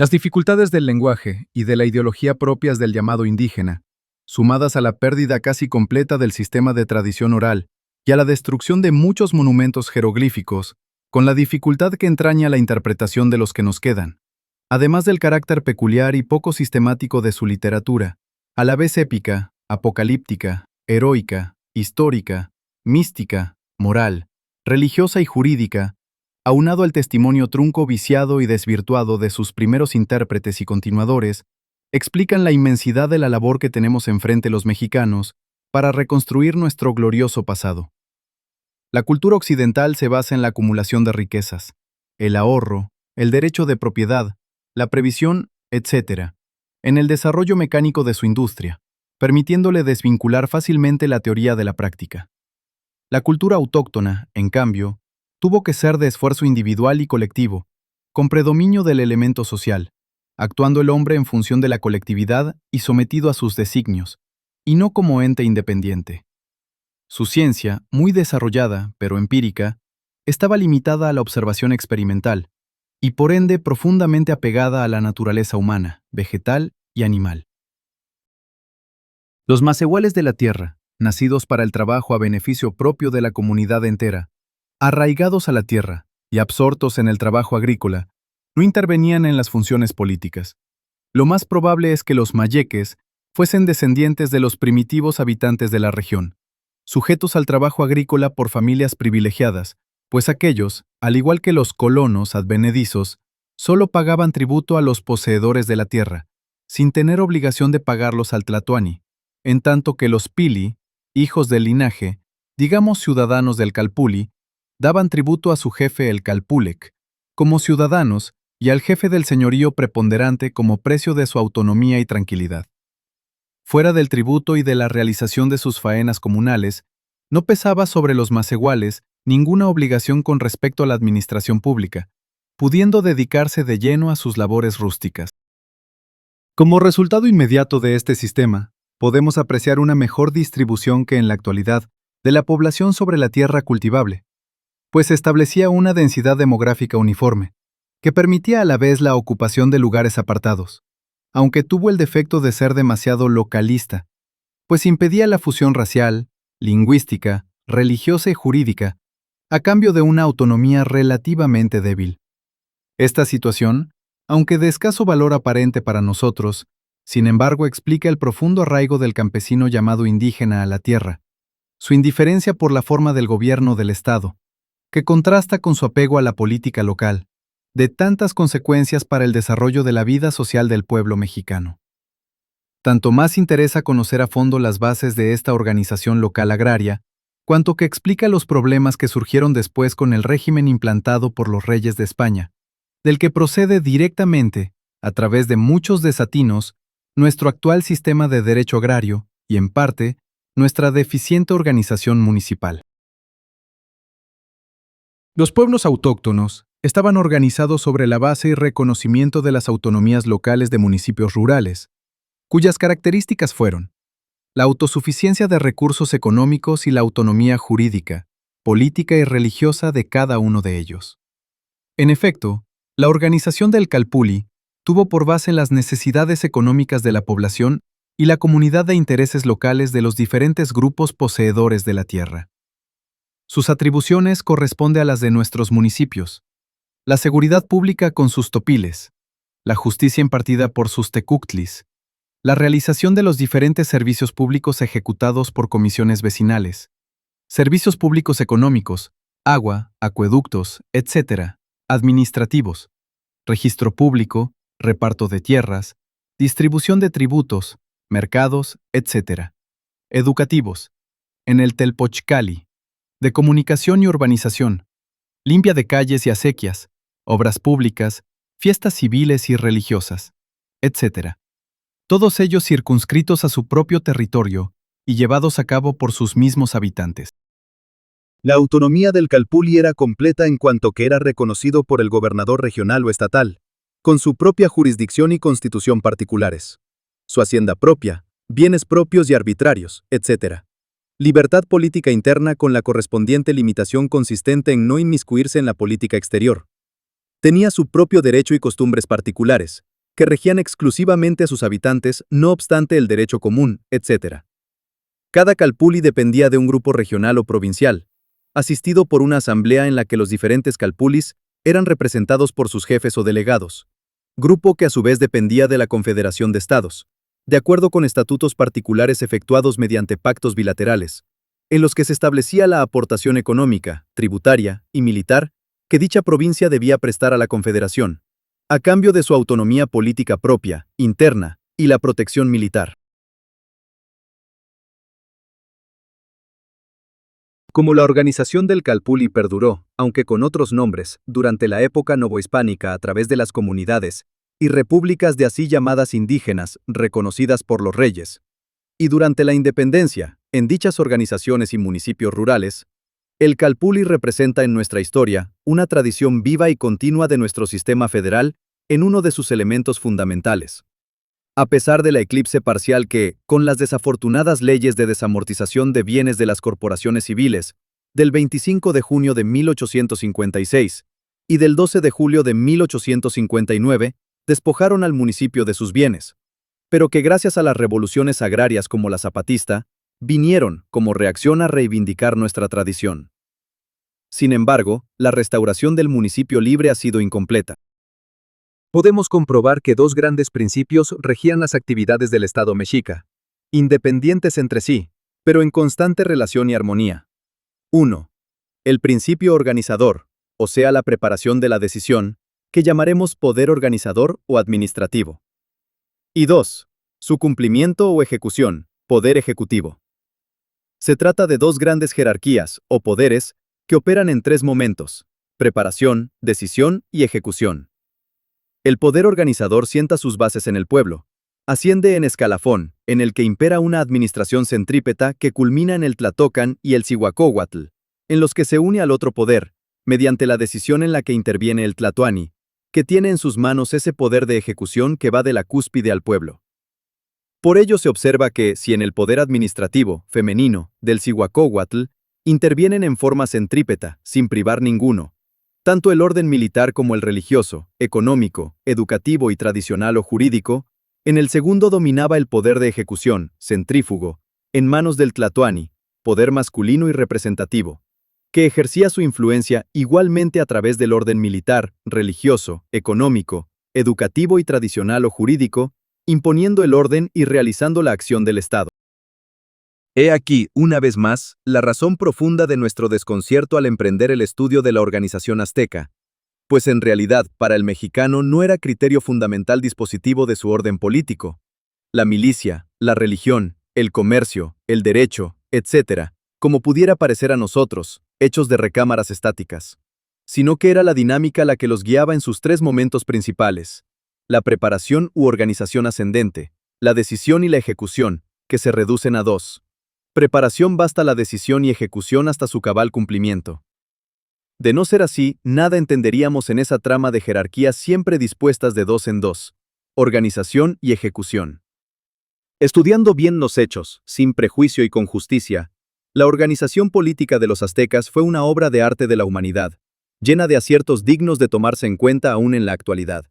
Las dificultades del lenguaje y de la ideología propias del llamado indígena, sumadas a la pérdida casi completa del sistema de tradición oral y a la destrucción de muchos monumentos jeroglíficos, con la dificultad que entraña la interpretación de los que nos quedan, además del carácter peculiar y poco sistemático de su literatura, a la vez épica, apocalíptica, heroica, histórica, mística, moral, religiosa y jurídica, aunado al testimonio trunco, viciado y desvirtuado de sus primeros intérpretes y continuadores, explican la inmensidad de la labor que tenemos enfrente los mexicanos para reconstruir nuestro glorioso pasado. La cultura occidental se basa en la acumulación de riquezas, el ahorro, el derecho de propiedad, la previsión, etc., en el desarrollo mecánico de su industria, permitiéndole desvincular fácilmente la teoría de la práctica. La cultura autóctona, en cambio, tuvo que ser de esfuerzo individual y colectivo, con predominio del elemento social, actuando el hombre en función de la colectividad y sometido a sus designios, y no como ente independiente. Su ciencia, muy desarrollada, pero empírica, estaba limitada a la observación experimental, y por ende profundamente apegada a la naturaleza humana, vegetal y animal. Los masehuales de la tierra, nacidos para el trabajo a beneficio propio de la comunidad entera, arraigados a la tierra y absortos en el trabajo agrícola, no intervenían en las funciones políticas. Lo más probable es que los mayeques fuesen descendientes de los primitivos habitantes de la región, sujetos al trabajo agrícola por familias privilegiadas, pues aquellos, al igual que los colonos advenedizos, solo pagaban tributo a los poseedores de la tierra, sin tener obligación de pagarlos al tlatoani, en tanto que los pili, hijos del linaje, digamos ciudadanos del calpuli, daban tributo a su jefe el calpulec, como ciudadanos, y al jefe del señorío preponderante como precio de su autonomía y tranquilidad. Fuera del tributo y de la realización de sus faenas comunales, no pesaba sobre los masehuales ninguna obligación con respecto a la administración pública, pudiendo dedicarse de lleno a sus labores rústicas. Como resultado inmediato de este sistema, podemos apreciar una mejor distribución que en la actualidad de la población sobre la tierra cultivable, pues establecía una densidad demográfica uniforme, que permitía a la vez la ocupación de lugares apartados, aunque tuvo el defecto de ser demasiado localista, pues impedía la fusión racial, lingüística, religiosa y jurídica, a cambio de una autonomía relativamente débil. Esta situación, aunque de escaso valor aparente para nosotros, sin embargo explica el profundo arraigo del campesino llamado indígena a la tierra, su indiferencia por la forma del gobierno del Estado, que contrasta con su apego a la política local, de tantas consecuencias para el desarrollo de la vida social del pueblo mexicano. Tanto más interesa conocer a fondo las bases de esta organización local agraria, cuanto que explica los problemas que surgieron después con el régimen implantado por los reyes de España, del que procede directamente, a través de muchos desatinos, nuestro actual sistema de derecho agrario y, en parte, nuestra deficiente organización municipal. Los pueblos autóctonos estaban organizados sobre la base y reconocimiento de las autonomías locales de municipios rurales, cuyas características fueron la autosuficiencia de recursos económicos y la autonomía jurídica, política y religiosa de cada uno de ellos. En efecto, la organización del calpuli tuvo por base las necesidades económicas de la población y la comunidad de intereses locales de los diferentes grupos poseedores de la tierra. Sus atribuciones corresponden a las de nuestros municipios: la seguridad pública con sus topiles, la justicia impartida por sus tecuctlis, la realización de los diferentes servicios públicos ejecutados por comisiones vecinales, servicios públicos económicos, agua, acueductos, etc., administrativos, registro público, reparto de tierras, distribución de tributos, mercados, etc., educativos, en el Telpochcali, de comunicación y urbanización, limpia de calles y acequias, obras públicas, fiestas civiles y religiosas, etc. Todos ellos circunscritos a su propio territorio y llevados a cabo por sus mismos habitantes. La autonomía del calpuli era completa en cuanto que era reconocido por el gobernador regional o estatal, con su propia jurisdicción y constitución particulares, su hacienda propia, bienes propios y arbitrarios, etc. Libertad política interna con la correspondiente limitación consistente en no inmiscuirse en la política exterior. Tenía su propio derecho y costumbres particulares, que regían exclusivamente a sus habitantes, no obstante el derecho común, etc. Cada calpulli dependía de un grupo regional o provincial, asistido por una asamblea en la que los diferentes calpullis eran representados por sus jefes o delegados, grupo que a su vez dependía de la Confederación de Estados, de acuerdo con estatutos particulares efectuados mediante pactos bilaterales, en los que se establecía la aportación económica, tributaria y militar que dicha provincia debía prestar a la Confederación, a cambio de su autonomía política propia, interna y la protección militar. Como la organización del Calpulli perduró, aunque con otros nombres, durante la época novohispánica a través de las comunidades y repúblicas de así llamadas indígenas reconocidas por los reyes, y durante la independencia, en dichas organizaciones y municipios rurales, el Calpulli representa en nuestra historia una tradición viva y continua de nuestro sistema federal en uno de sus elementos fundamentales. A pesar de la eclipse parcial que, con las desafortunadas leyes de desamortización de bienes de las corporaciones civiles, del 25 de junio de 1856 y del 12 de julio de 1859, despojaron al municipio de sus bienes, pero que gracias a las revoluciones agrarias como la zapatista, vinieron como reacción a reivindicar nuestra tradición. Sin embargo, la restauración del municipio libre ha sido incompleta. Podemos comprobar que dos grandes principios regían las actividades del Estado mexica, independientes entre sí, pero en constante relación y armonía. 1. El principio organizador, o sea, la preparación de la decisión, que llamaremos poder organizador o administrativo. Y 2. Su cumplimiento o ejecución, poder ejecutivo. Se trata de dos grandes jerarquías, o poderes, que operan en tres momentos: preparación, decisión y ejecución. El poder organizador sienta sus bases en el pueblo, asciende en escalafón, en el que impera una administración centrípeta que culmina en el Tlatocan y el Cihuacóhuatl, en los que se une al otro poder, mediante la decisión en la que interviene el Tlatoani, que tiene en sus manos ese poder de ejecución que va de la cúspide al pueblo. Por ello se observa que, si en el poder administrativo, femenino, del Cihuacóhuatl, intervienen en forma centrípeta, sin privar ninguno, tanto el orden militar como el religioso, económico, educativo y tradicional o jurídico, en el segundo dominaba el poder de ejecución, centrífugo, en manos del Tlatoani, poder masculino y representativo, que ejercía su influencia igualmente a través del orden militar, religioso, económico, educativo y tradicional o jurídico, imponiendo el orden y realizando la acción del Estado. He aquí, una vez más, la razón profunda de nuestro desconcierto al emprender el estudio de la organización azteca, pues en realidad, para el mexicano no era criterio fundamental dispositivo de su orden político. La milicia, la religión, el comercio, el derecho, etc., como pudiera parecer a nosotros, hechos de recámaras estáticas, sino que era la dinámica la que los guiaba en sus tres momentos principales: la preparación u organización ascendente, la decisión y la ejecución, que se reducen a dos. Preparación basta la decisión y ejecución hasta su cabal cumplimiento. De no ser así, nada entenderíamos en esa trama de jerarquías siempre dispuestas de dos en dos: organización y ejecución. Estudiando bien los hechos, sin prejuicio y con justicia, la organización política de los aztecas fue una obra de arte de la humanidad, llena de aciertos dignos de tomarse en cuenta aún en la actualidad.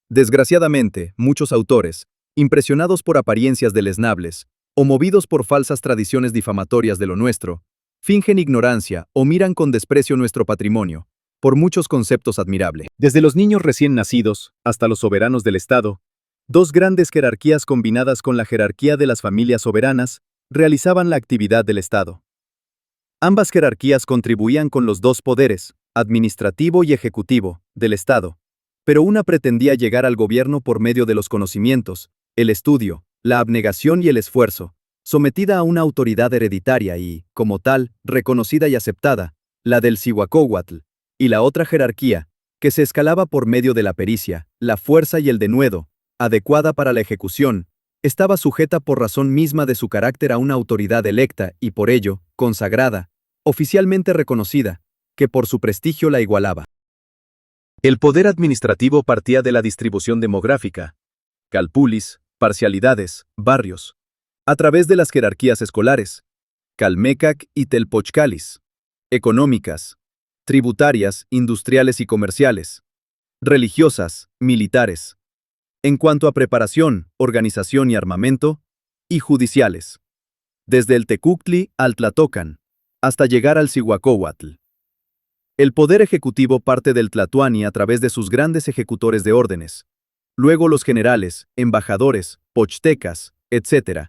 Desgraciadamente, muchos autores, impresionados por apariencias deleznables, o movidos por falsas tradiciones difamatorias de lo nuestro, fingen ignorancia o miran con desprecio nuestro patrimonio, por muchos conceptos admirables. Desde los niños recién nacidos hasta los soberanos del Estado, dos grandes jerarquías combinadas con la jerarquía de las familias soberanas realizaban la actividad del Estado. Ambas jerarquías contribuían con los dos poderes, administrativo y ejecutivo, del Estado, pero una pretendía llegar al gobierno por medio de los conocimientos, el estudio, la abnegación y el esfuerzo, sometida a una autoridad hereditaria y, como tal, reconocida y aceptada, la del Cihuacóhuatl, y la otra jerarquía, que se escalaba por medio de la pericia, la fuerza y el denuedo, adecuada para la ejecución, estaba sujeta por razón misma de su carácter a una autoridad electa y por ello, consagrada, oficialmente reconocida, que por su prestigio la igualaba. El poder administrativo partía de la distribución demográfica, calpulis, parcialidades, barrios, a través de las jerarquías escolares, Calmecac y Telpochcalis, económicas, tributarias, industriales y comerciales, religiosas, militares, en cuanto a preparación, organización y armamento, y judiciales, desde el Tecuhtli al Tlatocan, hasta llegar al Cihuacóhuatl. El poder ejecutivo parte del Tlatoani a través de sus grandes ejecutores de órdenes, luego los generales, embajadores, pochtecas, etc.,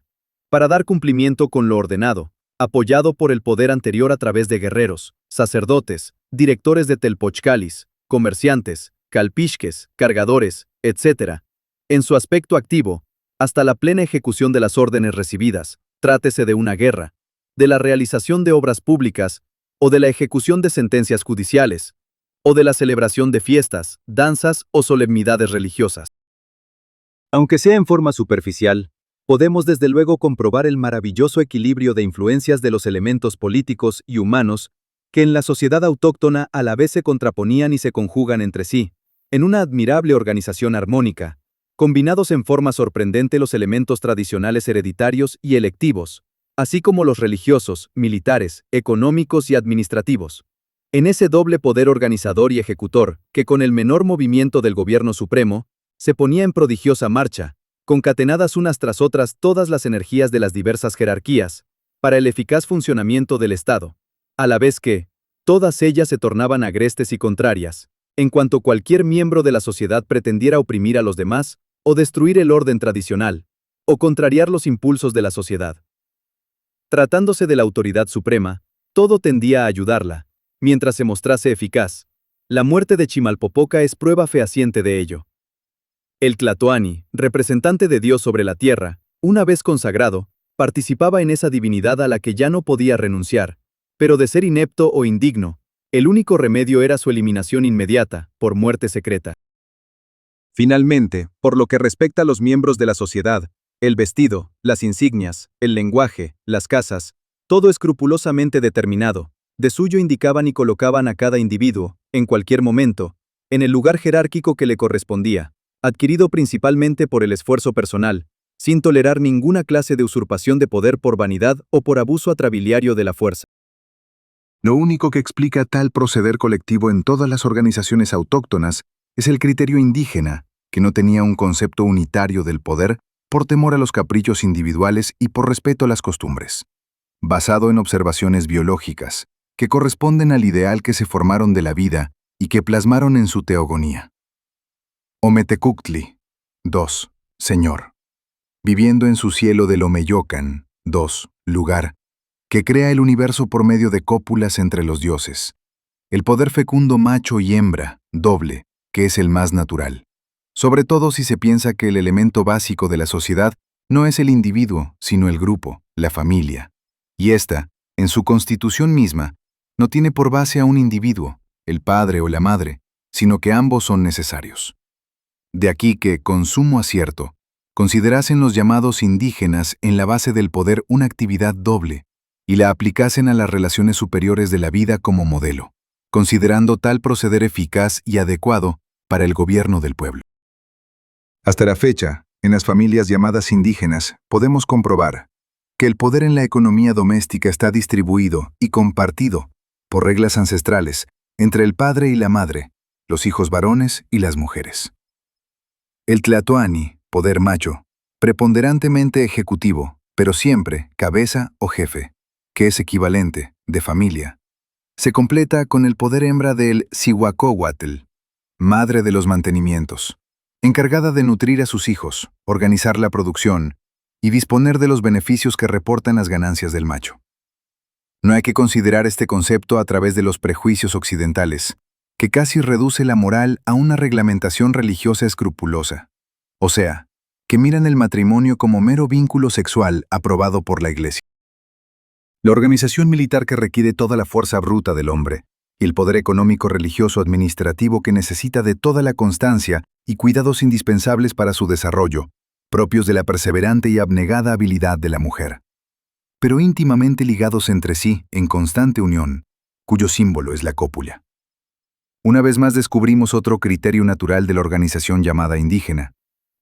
para dar cumplimiento con lo ordenado, apoyado por el poder anterior a través de guerreros, sacerdotes, directores de telpochcalis, comerciantes, calpixques, cargadores, etc., en su aspecto activo, hasta la plena ejecución de las órdenes recibidas, trátese de una guerra, de la realización de obras públicas, o de la ejecución de sentencias judiciales, o de la celebración de fiestas, danzas o solemnidades religiosas. Aunque sea en forma superficial, podemos desde luego comprobar el maravilloso equilibrio de influencias de los elementos políticos y humanos que en la sociedad autóctona a la vez se contraponían y se conjugan entre sí, en una admirable organización armónica, combinados en forma sorprendente los elementos tradicionales hereditarios y electivos, así como los religiosos, militares, económicos y administrativos. En ese doble poder organizador y ejecutor, que con el menor movimiento del gobierno supremo, se ponía en prodigiosa marcha, concatenadas unas tras otras todas las energías de las diversas jerarquías, para el eficaz funcionamiento del Estado, a la vez que, todas ellas se tornaban agrestes y contrarias, en cuanto cualquier miembro de la sociedad pretendiera oprimir a los demás, o destruir el orden tradicional, o contrariar los impulsos de la sociedad. Tratándose de la autoridad suprema, todo tendía a ayudarla, mientras se mostrase eficaz. La muerte de Chimalpopoca es prueba fehaciente de ello. El Tlatoani, representante de Dios sobre la tierra, una vez consagrado, participaba en esa divinidad a la que ya no podía renunciar, pero de ser inepto o indigno, el único remedio era su eliminación inmediata, por muerte secreta. Finalmente, por lo que respecta a los miembros de la sociedad, el vestido, las insignias, el lenguaje, las casas, todo escrupulosamente determinado, de suyo indicaban y colocaban a cada individuo, en cualquier momento, en el lugar jerárquico que le correspondía, adquirido principalmente por el esfuerzo personal, sin tolerar ninguna clase de usurpación de poder por vanidad o por abuso atrabiliario de la fuerza. Lo único que explica tal proceder colectivo en todas las organizaciones autóctonas es el criterio indígena, que no tenía un concepto unitario del poder por temor a los caprichos individuales y por respeto a las costumbres. Basado en observaciones biológicas, que corresponden al ideal que se formaron de la vida y que plasmaron en su teogonía. Ometecuhtli, 2. Señor. Viviendo en su cielo del Omeyocan, 2. Lugar, que crea el universo por medio de cópulas entre los dioses. El poder fecundo macho y hembra, doble, que es el más natural. Sobre todo si se piensa que el elemento básico de la sociedad no es el individuo, sino el grupo, la familia. Y ésta, en su constitución misma, no tiene por base a un individuo, el padre o la madre, sino que ambos son necesarios. De aquí que, con sumo acierto, considerasen los llamados indígenas en la base del poder una actividad doble, y la aplicasen a las relaciones superiores de la vida como modelo, considerando tal proceder eficaz y adecuado para el gobierno del pueblo. Hasta la fecha, en las familias llamadas indígenas, podemos comprobar que el poder en la economía doméstica está distribuido y compartido por reglas ancestrales entre el padre y la madre, los hijos varones y las mujeres. El Tlatoani, poder macho, preponderantemente ejecutivo, pero siempre cabeza o jefe, que es equivalente, de familia, se completa con el poder hembra del Cihuacóhuatl, madre de los mantenimientos, encargada de nutrir a sus hijos, organizar la producción y disponer de los beneficios que reportan las ganancias del macho. No hay que considerar este concepto a través de los prejuicios occidentales, que casi reduce la moral a una reglamentación religiosa escrupulosa, o sea, que miran el matrimonio como mero vínculo sexual aprobado por la Iglesia. La organización militar que requiere toda la fuerza bruta del hombre, y el poder económico religioso administrativo que necesita de toda la constancia y cuidados indispensables para su desarrollo, propios de la perseverante y abnegada habilidad de la mujer, pero íntimamente ligados entre sí en constante unión, cuyo símbolo es la cópula. Una vez más descubrimos otro criterio natural de la organización llamada indígena,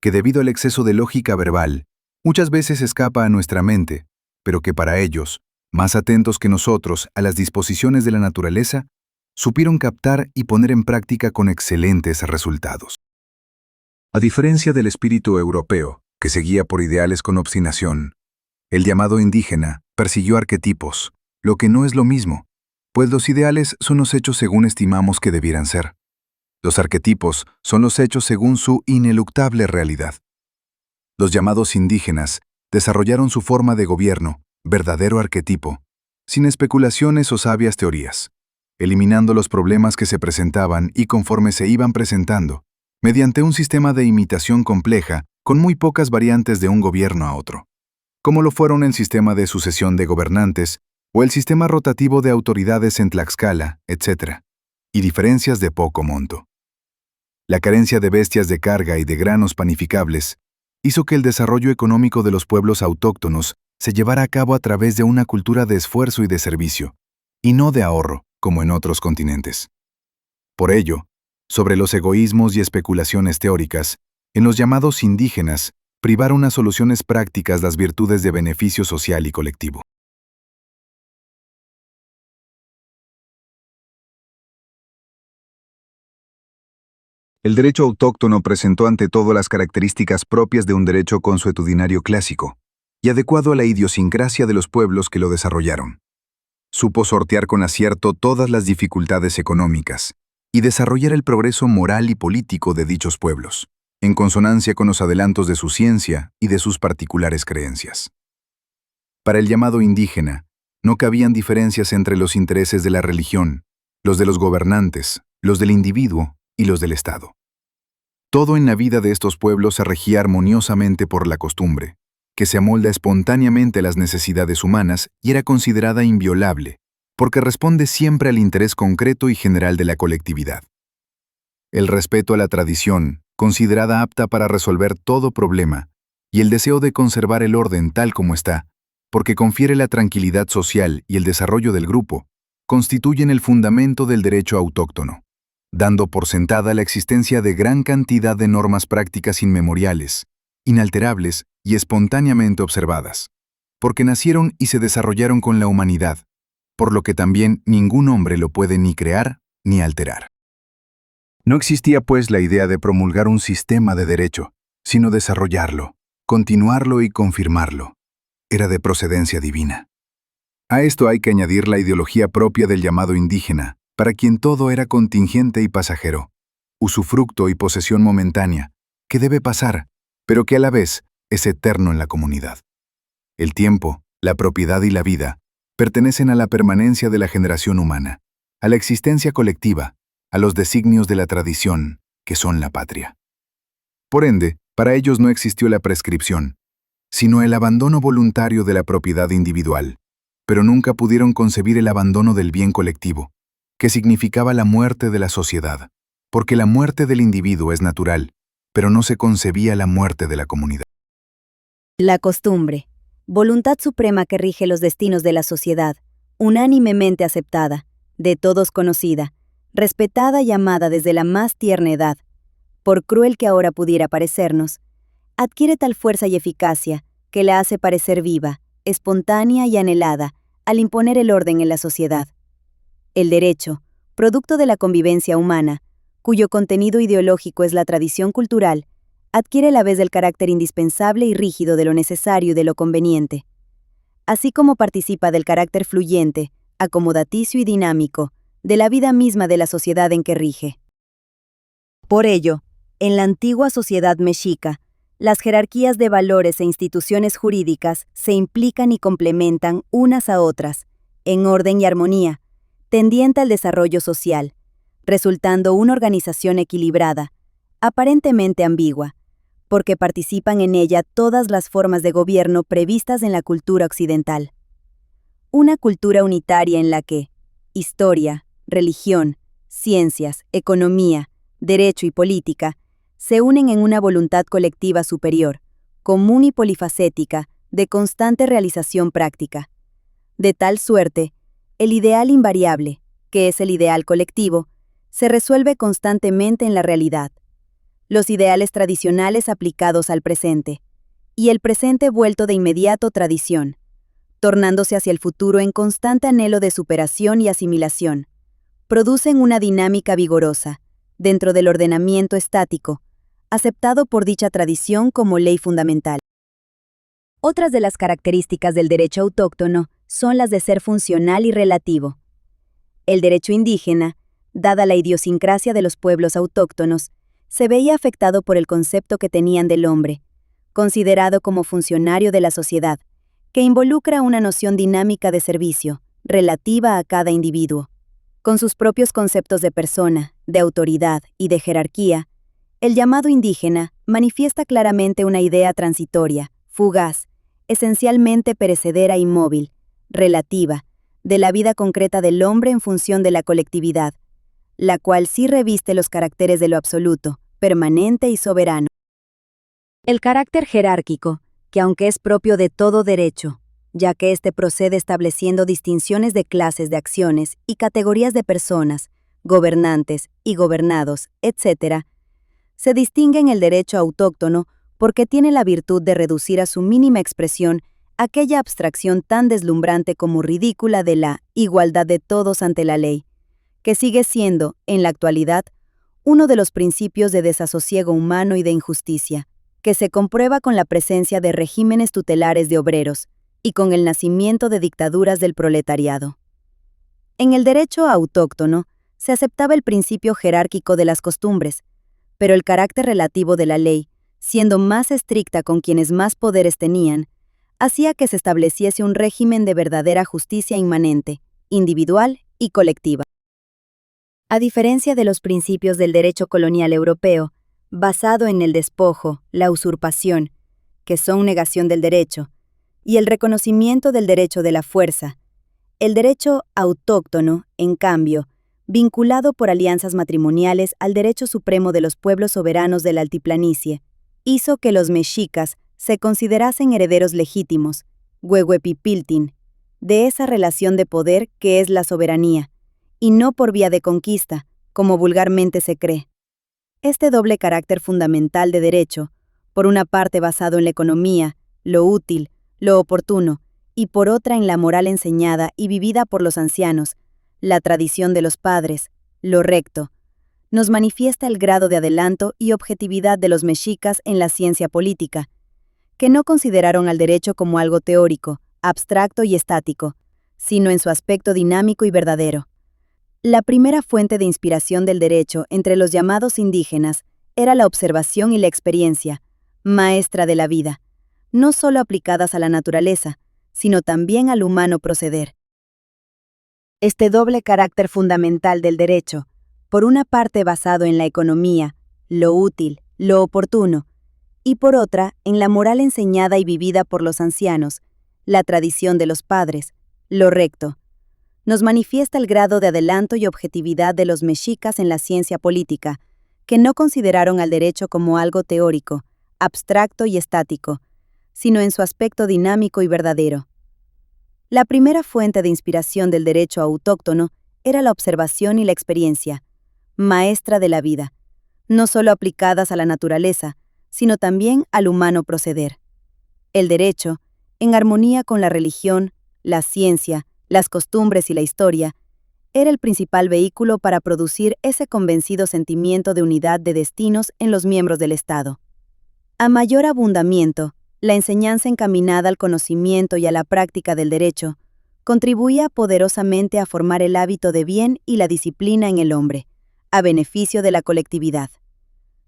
que debido al exceso de lógica verbal, muchas veces escapa a nuestra mente, pero que para ellos, más atentos que nosotros a las disposiciones de la naturaleza, supieron captar y poner en práctica con excelentes resultados. A diferencia del espíritu europeo, que seguía por ideales con obstinación, el llamado indígena persiguió arquetipos, lo que no es lo mismo, pues los ideales son los hechos según estimamos que debieran ser. Los arquetipos son los hechos según su ineluctable realidad. Los llamados indígenas desarrollaron su forma de gobierno, verdadero arquetipo, sin especulaciones o sabias teorías, eliminando los problemas que se presentaban y conforme se iban presentando, mediante un sistema de imitación compleja con muy pocas variantes de un gobierno a otro, como lo fueron el sistema de sucesión de gobernantes o el sistema rotativo de autoridades en Tlaxcala, etc., y diferencias de poco monto. La carencia de bestias de carga y de granos panificables hizo que el desarrollo económico de los pueblos autóctonos se llevara a cabo a través de una cultura de esfuerzo y de servicio, y no de ahorro, como en otros continentes. Por ello, sobre los egoísmos y especulaciones teóricas, en los llamados indígenas privaron a soluciones prácticas las virtudes de beneficio social y colectivo. El derecho autóctono presentó ante todo las características propias de un derecho consuetudinario clásico y adecuado a la idiosincrasia de los pueblos que lo desarrollaron. Supo sortear con acierto todas las dificultades económicas y desarrollar el progreso moral y político de dichos pueblos, en consonancia con los adelantos de su ciencia y de sus particulares creencias. Para el llamado indígena, no cabían diferencias entre los intereses de la religión, los de los gobernantes, los del individuo y los del Estado. Todo en la vida de estos pueblos se regía armoniosamente por la costumbre, que se amolda espontáneamente a las necesidades humanas y era considerada inviolable, porque responde siempre al interés concreto y general de la colectividad. El respeto a la tradición, considerada apta para resolver todo problema, y el deseo de conservar el orden tal como está, porque confiere la tranquilidad social y el desarrollo del grupo, constituyen el fundamento del derecho autóctono, dando por sentada la existencia de gran cantidad de normas prácticas inmemoriales, inalterables y espontáneamente observadas, porque nacieron y se desarrollaron con la humanidad, por lo que también ningún hombre lo puede ni crear ni alterar. No existía, pues, la idea de promulgar un sistema de derecho, sino desarrollarlo, continuarlo y confirmarlo. Era de procedencia divina. A esto hay que añadir la ideología propia del llamado indígena, para quien todo era contingente y pasajero, usufructo y posesión momentánea, que debe pasar, pero que a la vez es eterno en la comunidad. El tiempo, la propiedad y la vida pertenecen a la permanencia de la generación humana, a la existencia colectiva, a los designios de la tradición, que son la patria. Por ende, para ellos no existió la prescripción, sino el abandono voluntario de la propiedad individual, pero nunca pudieron concebir el abandono del bien colectivo, que significaba la muerte de la sociedad, porque la muerte del individuo es natural, pero no se concebía la muerte de la comunidad. La costumbre, voluntad suprema que rige los destinos de la sociedad, unánimemente aceptada, de todos conocida, respetada y amada desde la más tierna edad, por cruel que ahora pudiera parecernos, adquiere tal fuerza y eficacia que la hace parecer viva, espontánea y anhelada al imponer el orden en la sociedad. El derecho, producto de la convivencia humana, cuyo contenido ideológico es la tradición cultural, adquiere a la vez el carácter indispensable y rígido de lo necesario y de lo conveniente, así como participa del carácter fluyente, acomodaticio y dinámico de la vida misma de la sociedad en que rige. Por ello, en la antigua sociedad mexica, las jerarquías de valores e instituciones jurídicas se implican y complementan unas a otras, en orden y armonía, tendiente al desarrollo social, resultando una organización equilibrada, aparentemente ambigua, porque participan en ella todas las formas de gobierno previstas en la cultura occidental. Una cultura unitaria en la que historia, religión, ciencias, economía, derecho y política se unen en una voluntad colectiva superior, común y polifacética, de constante realización práctica. De tal suerte, el ideal invariable, que es el ideal colectivo, se resuelve constantemente en la realidad. Los ideales tradicionales aplicados al presente, y el presente vuelto de inmediato tradición, tornándose hacia el futuro en constante anhelo de superación y asimilación, producen una dinámica vigorosa, dentro del ordenamiento estático, aceptado por dicha tradición como ley fundamental. Otras de las características del derecho autóctono son las de ser funcional y relativo. El derecho indígena, dada la idiosincrasia de los pueblos autóctonos, se veía afectado por el concepto que tenían del hombre, considerado como funcionario de la sociedad, que involucra una noción dinámica de servicio, relativa a cada individuo. Con sus propios conceptos de persona, de autoridad y de jerarquía, el llamado indígena manifiesta claramente una idea transitoria, fugaz, esencialmente perecedera y móvil, relativa, de la vida concreta del hombre en función de la colectividad, la cual sí reviste los caracteres de lo absoluto, permanente y soberano. El carácter jerárquico, que aunque es propio de todo derecho, ya que éste procede estableciendo distinciones de clases de acciones y categorías de personas, gobernantes y gobernados, etc., se distingue en el derecho autóctono porque tiene la virtud de reducir a su mínima expresión aquella abstracción tan deslumbrante como ridícula de la igualdad de todos ante la ley, que sigue siendo, en la actualidad, uno de los principios de desasosiego humano y de injusticia, que se comprueba con la presencia de regímenes tutelares de obreros y con el nacimiento de dictaduras del proletariado. En el derecho autóctono se aceptaba el principio jerárquico de las costumbres, pero el carácter relativo de la ley, siendo más estricta con quienes más poderes tenían, hacía que se estableciese un régimen de verdadera justicia inmanente, individual y colectiva. A diferencia de los principios del derecho colonial europeo, basado en el despojo, la usurpación, que son negación del derecho, y el reconocimiento del derecho de la fuerza, el derecho autóctono, en cambio, vinculado por alianzas matrimoniales al derecho supremo de los pueblos soberanos de la altiplanicie, hizo que los mexicas se considerasen herederos legítimos, huehuepipiltin, de esa relación de poder que es la soberanía, y no por vía de conquista, como vulgarmente se cree. Este doble carácter fundamental de derecho, por una parte basado en la economía, lo útil, lo oportuno, y por otra en la moral enseñada y vivida por los ancianos, la tradición de los padres, lo recto, nos manifiesta el grado de adelanto y objetividad de los mexicas en la ciencia política, que no consideraron al derecho como algo teórico, abstracto y estático, sino en su aspecto dinámico y verdadero. La primera fuente de inspiración del derecho entre los llamados indígenas era la observación y la experiencia, maestra de la vida, no solo aplicadas a la naturaleza, sino también al humano proceder. Este doble carácter fundamental del derecho, por una parte basado en la economía, lo útil, lo oportuno, y por otra en la moral enseñada y vivida por los ancianos, la tradición de los padres, lo recto, nos manifiesta el grado de adelanto y objetividad de los mexicas en la ciencia política, que no consideraron al derecho como algo teórico, abstracto y estático, sino en su aspecto dinámico y verdadero. La primera fuente de inspiración del derecho autóctono era la observación y la experiencia, maestra de la vida, no solo aplicadas a la naturaleza, sino también al humano proceder. El derecho, en armonía con la religión, la ciencia, las costumbres y la historia, era el principal vehículo para producir ese convencido sentimiento de unidad de destinos en los miembros del Estado. A mayor abundamiento, la enseñanza encaminada al conocimiento y a la práctica del derecho contribuía poderosamente a formar el hábito de bien y la disciplina en el hombre, a beneficio de la colectividad.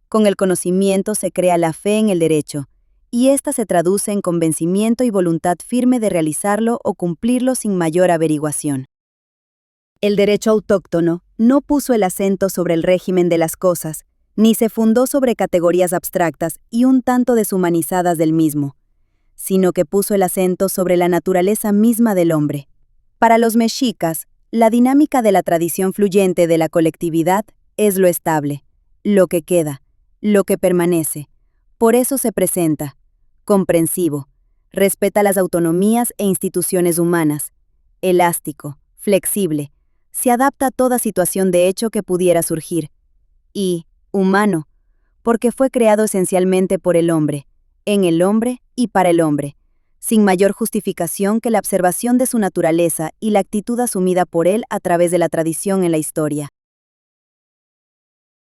Con el conocimiento se crea la fe en el derecho, y ésta se traduce en convencimiento y voluntad firme de realizarlo o cumplirlo sin mayor averiguación. El derecho autóctono no puso el acento sobre el régimen de las cosas, ni se fundó sobre categorías abstractas y un tanto deshumanizadas del mismo, sino que puso el acento sobre la naturaleza misma del hombre. Para los mexicas, la dinámica de la tradición fluyente de la colectividad es lo estable, lo que queda, lo que permanece. Por eso se presenta comprensivo, respeta las autonomías e instituciones humanas, elástico, flexible, se adapta a toda situación de hecho que pudiera surgir, y humano, porque fue creado esencialmente por el hombre, en el hombre y para el hombre, sin mayor justificación que la observación de su naturaleza y la actitud asumida por él a través de la tradición en la historia.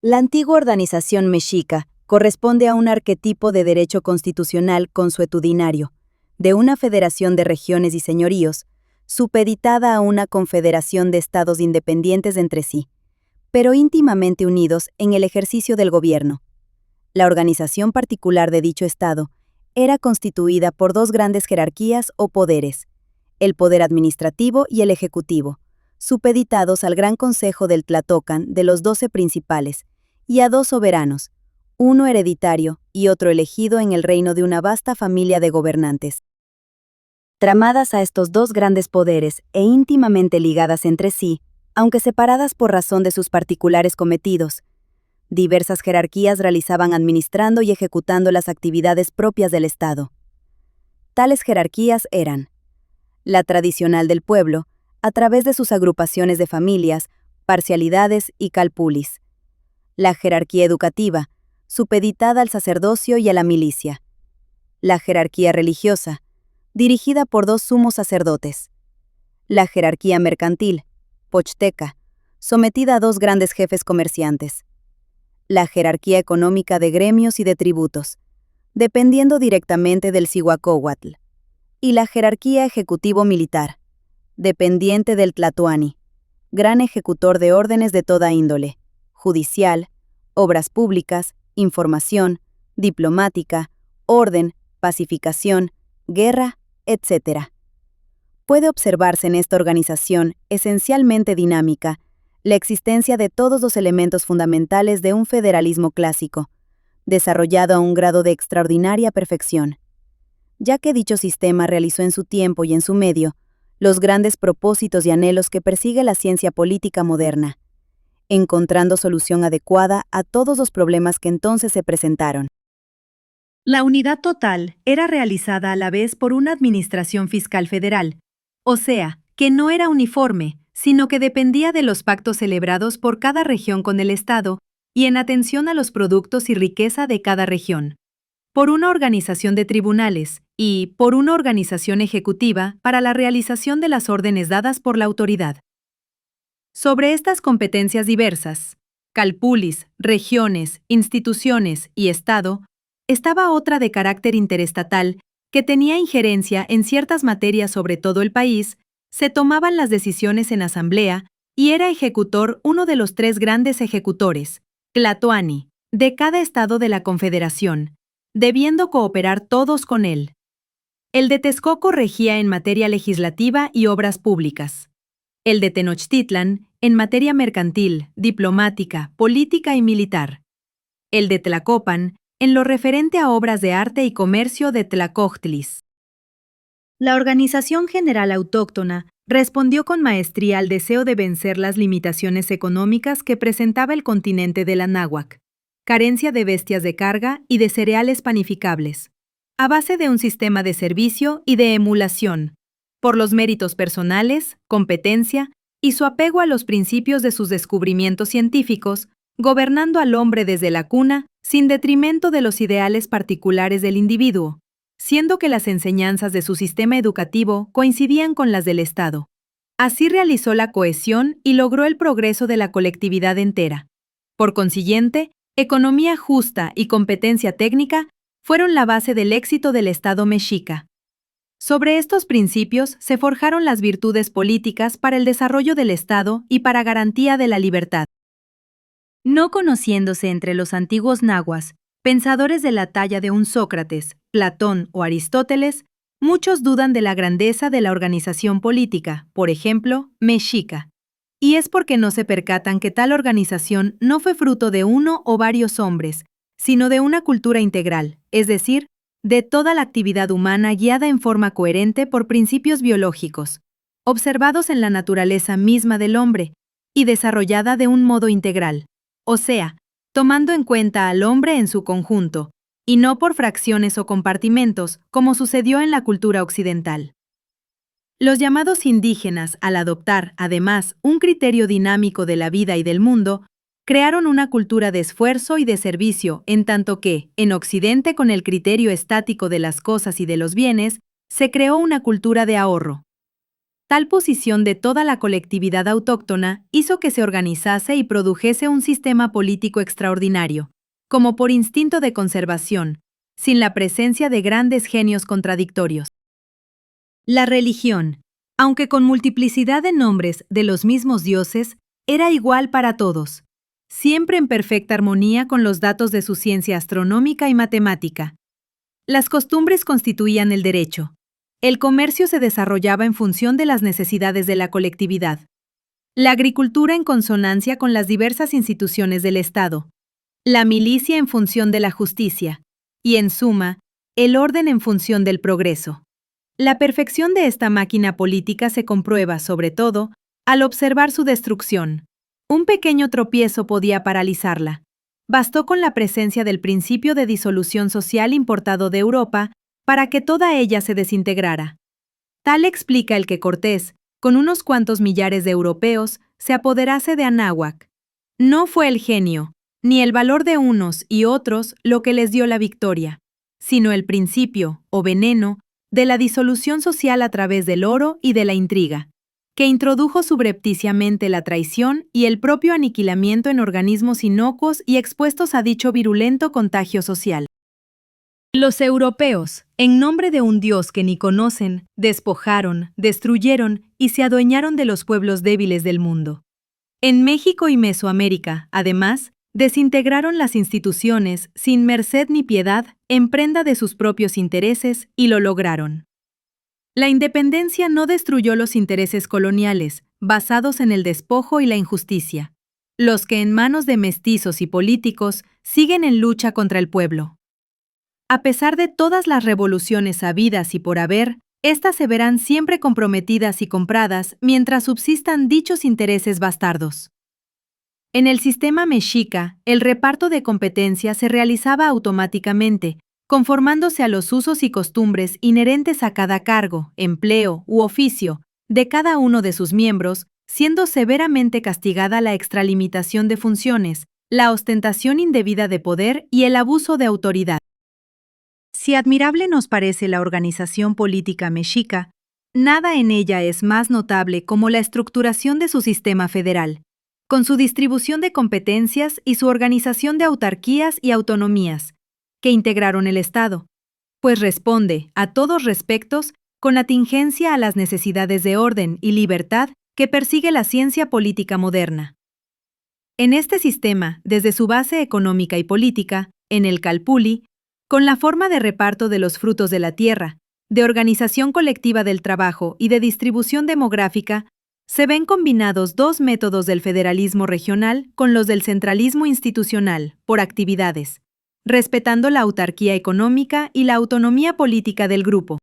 La antigua organización mexica corresponde a un arquetipo de derecho constitucional consuetudinario, de una federación de regiones y señoríos, supeditada a una confederación de estados independientes entre sí, pero íntimamente unidos en el ejercicio del gobierno. La organización particular de dicho estado era constituida por dos grandes jerarquías o poderes, el poder administrativo y el ejecutivo, supeditados al Gran Consejo del Tlatocan de los 12 principales, y a dos soberanos, uno hereditario y otro elegido en el reino de una vasta familia de gobernantes. Tramadas a estos dos grandes poderes e íntimamente ligadas entre sí, aunque separadas por razón de sus particulares cometidos, diversas jerarquías realizaban administrando y ejecutando las actividades propias del Estado. Tales jerarquías eran la tradicional del pueblo, a través de sus agrupaciones de familias, parcialidades y calpulis; la jerarquía educativa, supeditada al sacerdocio y a la milicia; la jerarquía religiosa, dirigida por dos sumos sacerdotes; la jerarquía mercantil, pochteca, sometida a dos grandes jefes comerciantes; la jerarquía económica de gremios y de tributos, dependiendo directamente del cihuacóhuatl; y la jerarquía ejecutivo-militar, dependiente del tlatoani, gran ejecutor de órdenes de toda índole, judicial, obras públicas, información, diplomática, orden, pacificación, guerra, etc. Puede observarse en esta organización, esencialmente dinámica, la existencia de todos los elementos fundamentales de un federalismo clásico, desarrollado a un grado de extraordinaria perfección, ya que dicho sistema realizó en su tiempo y en su medio los grandes propósitos y anhelos que persigue la ciencia política moderna, encontrando solución adecuada a todos los problemas que entonces se presentaron. La unidad total era realizada a la vez por una administración fiscal federal, o sea, que no era uniforme, sino que dependía de los pactos celebrados por cada región con el Estado y en atención a los productos y riqueza de cada región, por una organización de tribunales y por una organización ejecutiva para la realización de las órdenes dadas por la autoridad. Sobre estas competencias diversas, calpulis, regiones, instituciones y Estado, estaba otra de carácter interestatal que tenía injerencia en ciertas materias sobre todo el país, se tomaban las decisiones en asamblea y era ejecutor uno de los tres grandes ejecutores, tlatoani, de cada estado de la Confederación, debiendo cooperar todos con él. El de Texcoco regía en materia legislativa y obras públicas; el de Tenochtitlan en materia mercantil, diplomática, política y militar; el de Tlacopan en lo referente a obras de arte y comercio de Tlacochtlis. La Organización General Autóctona respondió con maestría al deseo de vencer las limitaciones económicas que presentaba el continente del Anáhuac, carencia de bestias de carga y de cereales panificables, a base de un sistema de servicio y de emulación, por los méritos personales, competencia y su apego a los principios de sus descubrimientos científicos, gobernando al hombre desde la cuna, sin detrimento de los ideales particulares del individuo, siendo que las enseñanzas de su sistema educativo coincidían con las del Estado. Así realizó la cohesión y logró el progreso de la colectividad entera. Por consiguiente, economía justa y competencia técnica fueron la base del éxito del Estado mexica. Sobre estos principios se forjaron las virtudes políticas para el desarrollo del Estado y para garantía de la libertad. No conociéndose entre los antiguos nahuas, pensadores de la talla de un Sócrates, Platón o Aristóteles, muchos dudan de la grandeza de la organización política, por ejemplo, mexica. Y es porque no se percatan que tal organización no fue fruto de uno o varios hombres, sino de una cultura integral, es decir, de toda la actividad humana guiada en forma coherente por principios biológicos, observados en la naturaleza misma del hombre, y desarrollada de un modo integral, o sea, tomando en cuenta al hombre en su conjunto, y no por fracciones o compartimentos, como sucedió en la cultura occidental. Los llamados indígenas, al adoptar, además, un criterio dinámico de la vida y del mundo, crearon una cultura de esfuerzo y de servicio, en tanto que, en Occidente, con el criterio estático de las cosas y de los bienes, se creó una cultura de ahorro. Tal posición de toda la colectividad autóctona hizo que se organizase y produjese un sistema político extraordinario, como por instinto de conservación, sin la presencia de grandes genios contradictorios. La religión, aunque con multiplicidad de nombres de los mismos dioses, era igual para todos, siempre en perfecta armonía con los datos de su ciencia astronómica y matemática. Las costumbres constituían el derecho. El comercio se desarrollaba en función de las necesidades de la colectividad. La agricultura en consonancia con las diversas instituciones del Estado. La milicia en función de la justicia. Y, en suma, el orden en función del progreso. La perfección de esta máquina política se comprueba, sobre todo, al observar su destrucción. Un pequeño tropiezo podía paralizarla. Bastó con la presencia del principio de disolución social importado de Europa para que toda ella se desintegrara. Tal explica el que Cortés, con unos cuantos millares de europeos, se apoderase de Anáhuac. No fue el genio, ni el valor de unos y otros lo que les dio la victoria, sino el principio, o veneno, de la disolución social a través del oro y de la intriga, que introdujo subrepticiamente la traición y el propio aniquilamiento en organismos inocuos y expuestos a dicho virulento contagio social. Los europeos, en nombre de un dios que ni conocen, despojaron, destruyeron y se adueñaron de los pueblos débiles del mundo. En México y Mesoamérica, además, desintegraron las instituciones sin merced ni piedad en prenda de sus propios intereses y lo lograron. La independencia no destruyó los intereses coloniales, basados en el despojo y la injusticia, los que en manos de mestizos y políticos siguen en lucha contra el pueblo. A pesar de todas las revoluciones habidas y por haber, éstas se verán siempre comprometidas y compradas mientras subsistan dichos intereses bastardos. En el sistema mexica, el reparto de competencias se realizaba automáticamente, conformándose a los usos y costumbres inherentes a cada cargo, empleo u oficio de cada uno de sus miembros, siendo severamente castigada la extralimitación de funciones, la ostentación indebida de poder y el abuso de autoridad. Si admirable nos parece la organización política mexica, nada en ella es más notable como la estructuración de su sistema federal, con su distribución de competencias y su organización de autarquías y autonomías, que integraron el Estado, pues responde, a todos respectos, con atingencia a las necesidades de orden y libertad que persigue la ciencia política moderna. En este sistema, desde su base económica y política, en el Calpulli, con la forma de reparto de los frutos de la tierra, de organización colectiva del trabajo y de distribución demográfica, se ven combinados dos métodos del federalismo regional con los del centralismo institucional, por actividades, respetando la autarquía económica y la autonomía política del grupo.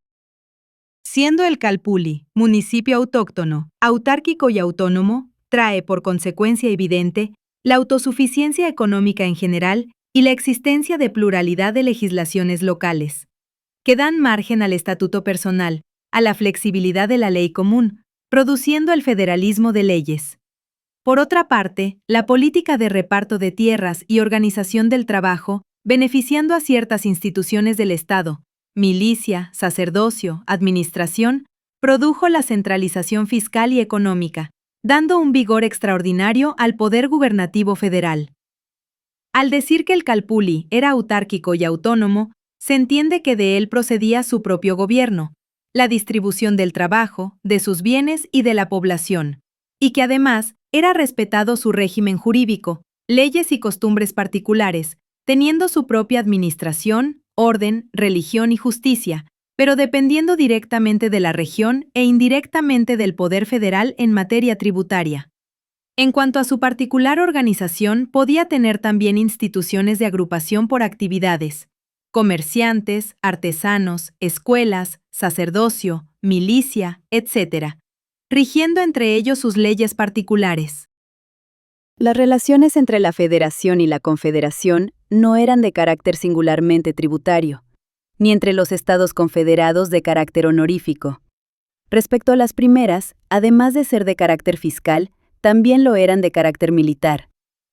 Siendo el Calpulli municipio autóctono, autárquico y autónomo, trae por consecuencia evidente la autosuficiencia económica en general y la existencia de pluralidad de legislaciones locales, que dan margen al estatuto personal, a la flexibilidad de la ley común, produciendo el federalismo de leyes. Por otra parte, la política de reparto de tierras y organización del trabajo, beneficiando a ciertas instituciones del Estado, milicia, sacerdocio, administración, produjo la centralización fiscal y económica, dando un vigor extraordinario al poder gubernativo federal. Al decir que el Calpulli era autárquico y autónomo, se entiende que de él procedía su propio gobierno, la distribución del trabajo, de sus bienes y de la población, y que además era respetado su régimen jurídico, leyes y costumbres particulares, teniendo su propia administración, orden, religión y justicia, pero dependiendo directamente de la región e indirectamente del poder federal en materia tributaria. En cuanto a su particular organización, podía tener también instituciones de agrupación por actividades, comerciantes, artesanos, escuelas, sacerdocio, milicia, etc., rigiendo entre ellos sus leyes particulares. Las relaciones entre la Federación y la Confederación no eran de carácter singularmente tributario, ni entre los estados confederados de carácter honorífico. Respecto a las primeras, además de ser de carácter fiscal, también lo eran de carácter militar,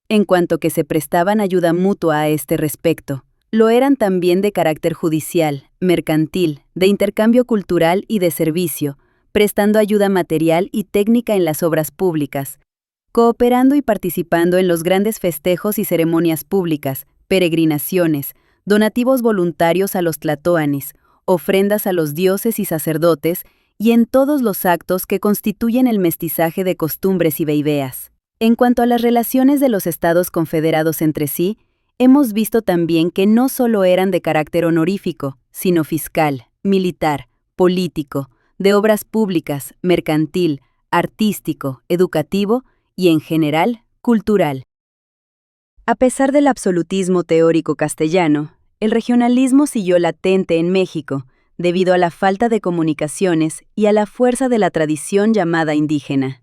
en cuanto que se prestaban ayuda mutua a este respecto. Lo eran también de carácter judicial, mercantil, de intercambio cultural y de servicio, prestando ayuda material y técnica en las obras públicas, cooperando y participando en los grandes festejos y ceremonias públicas, peregrinaciones, donativos voluntarios a los tlatoanis, ofrendas a los dioses y sacerdotes, y en todos los actos que constituyen el mestizaje de costumbres y veiveas. En cuanto a las relaciones de los estados confederados entre sí, hemos visto también que no solo eran de carácter honorífico, sino fiscal, militar, político, de obras públicas, mercantil, artístico, educativo y, en general, cultural. A pesar del absolutismo teórico castellano, el regionalismo siguió latente en México, debido a la falta de comunicaciones y a la fuerza de la tradición llamada indígena.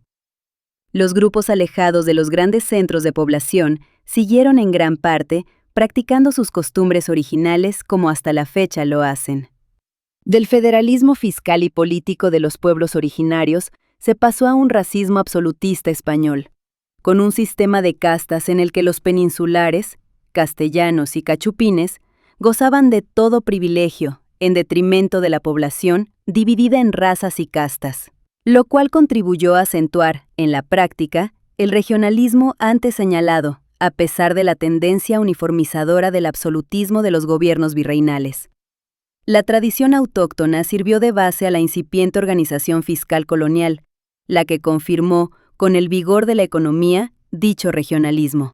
Los grupos alejados de los grandes centros de población siguieron en gran parte practicando sus costumbres originales como hasta la fecha lo hacen. Del federalismo fiscal y político de los pueblos originarios se pasó a un racismo absolutista español, con un sistema de castas en el que los peninsulares, castellanos y cachupines gozaban de todo privilegio, en detrimento de la población dividida en razas y castas, lo cual contribuyó a acentuar, en la práctica, el regionalismo antes señalado, a pesar de la tendencia uniformizadora del absolutismo de los gobiernos virreinales. La tradición autóctona sirvió de base a la incipiente organización fiscal colonial, la que confirmó, con el vigor de la economía, dicho regionalismo.